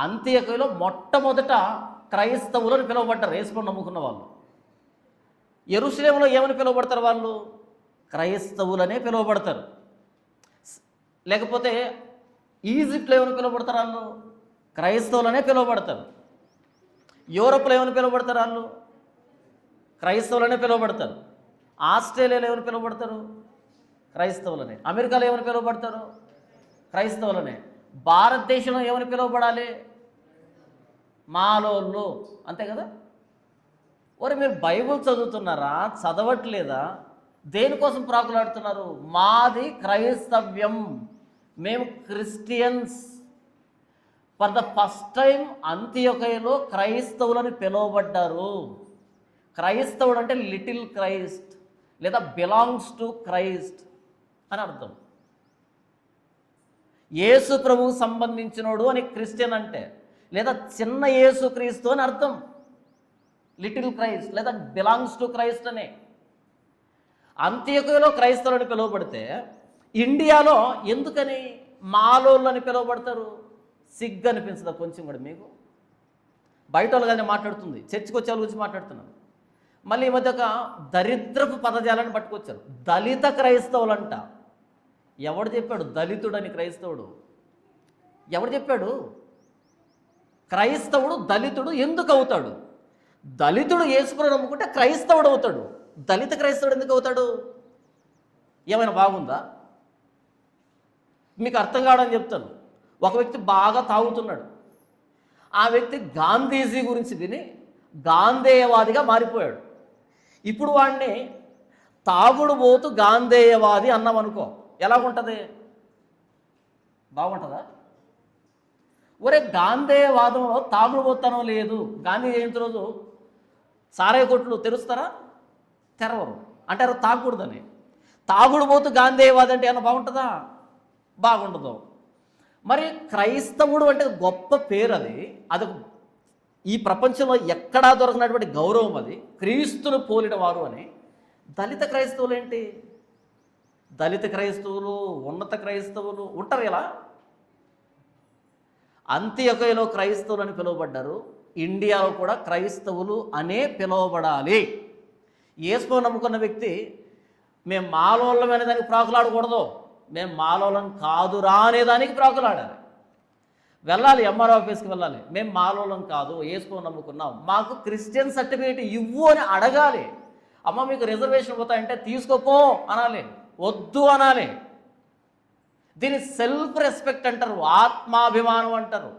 అంత్యొకయలో మొట్టమొదట క్రైస్తవులు అని పిలువబడ్డారు యేసుని నమ్ముకున్న వాళ్ళు. యెరూషలేములో ఏమని పిలువబడతారు వాళ్ళు? క్రైస్తవులనే పిలువబడతారు. లేకపోతే ఈజిప్ట్లో ఏమని పిలువబడతారు వాళ్ళు? క్రైస్తవులనే పిలువబడతారు. యూరోప్లో ఏమని పిలువబడతారు వాళ్ళు? క్రైస్తవులనే పిలువబడతారు. ఆస్ట్రేలియాలో ఏమని పిలువబడతారు? క్రైస్తవులనే. అమెరికాలో ఏమని పిలువబడతారు? క్రైస్తవులనే. భారతదేశంలో ఏమని పిలువబడాలి? మాలోళ్ళు, అంతే కదా. ఒరే మీరు బైబుల్ చదువుతున్నారా? చదవట్లేదా? దేనికోసం ప్రాకులాడుతున్నారు? మాది క్రైస్తవ్యం, మేము Christians. For the first time అంత్యొకయలో క్రైస్తవులని పిలువబడ్డారు. క్రైస్తవుడు అంటే లిటిల్ క్రైస్ట్ లేదా బిలాంగ్స్ టు క్రైస్ట్ అని అర్థం. యేసు ప్రభువు సంబంధించినోడు అని క్రిస్టియన్ అంటే, లేదా చిన్న యేసు క్రీస్తు అని అర్థం. లిటిల్ క్రైస్ట్ లేదా బిలాంగ్స్ టు క్రైస్ట్ అనే. అంత్యొకయలో క్రైస్తవులని పిలువబడితే ఇండియాలో ఎందుకని మాలోళ్ళు అని పిలువబడతారు? సిగ్గు అనిపించదా కొంచెం కూడా మీకు? బయట వాళ్ళు కానీ మాట్లాడుతుంది, చర్చికి వచ్చే వాళ్ళ గురించి మాట్లాడుతున్నాను. మళ్ళీ ఈ మధ్య ఒక దరిద్రపు పదజాలను పట్టుకొచ్చారు, దళిత క్రైస్తవులంట. ఎవడు చెప్పాడు దళితుడని? క్రైస్తవుడు ఎవడు చెప్పాడు? క్రైస్తవుడు దళితుడు ఎందుకు అవుతాడు? దళితుడు యేసుని నమ్ముకుంటే క్రైస్తవుడు అవుతాడు. దళిత క్రైస్తవుడు ఎందుకు అవుతాడు? ఏమైనా బాగుందా? మీకు అర్థం కావడానికి చెప్తాను. ఒక వ్యక్తి బాగా తాగుతున్నాడు. ఆ వ్యక్తి గాంధీజీ గురించి విని గాంధేయవాదిగా మారిపోయాడు. ఇప్పుడు వాడిని తాగుడు పోతూ గాంధేయవాది అన్నామనుకో, ఎలాగుంటుంది? బాగుంటుందా? ఒరే గాంధేయవాదంలో తాగుడు పోతానో లేదు. గాంధీ జయంతి రోజు సారాయి కొట్లు తెరుస్తారా? తెరవరు. అంటారు తాగకూడదని. తాగుడు పోతూ గాంధేయవాది అంటే ఏమన్నా బాగుంటుందా? బాగుండదు. మరి క్రైస్తవుడు అంటే గొప్ప పేరు. అది ఈ ప్రపంచంలో ఎక్కడా దొరకనటువంటి గౌరవం. అది క్రీస్తును పోలిన వారు అని. దళిత క్రైస్తవులు ఏంటి? దళిత క్రైస్తవులు, ఉన్నత క్రైస్తవులు ఉంటారు. ఇలా అంత్యొకయలో క్రైస్తవులు అని పిలువబడ్డారు. ఇండియాలో కూడా క్రైస్తవులు అనే పిలువబడాలి. యేసుని నమ్ముకున్న వ్యక్తి మేము మాలోళ్ళం అనే దానికి ప్రాకులాడకూడదు, మేము మాలోళ్ళం కాదురా అనేదానికి ప్రాకులాడాలి. వెళ్ళాలి, ఎంఆర్ ఆఫీస్కి వెళ్ళాలి, మేము మాలోళ్ళం కాదు, యేసుని నమ్ముకున్నాం, మాకు క్రిస్టియన్ సర్టిఫికేట్ ఇవ్వు అని అడగాలి. అమ్మ మీకు రిజర్వేషన్ పోతాయంటే తీసుకోపో అనాలి, వద్దు అనాలి. దీన్ని సెల్ఫ్ రెస్పెక్ట్ అంటారు, ఆత్మాభిమానం అంటారు.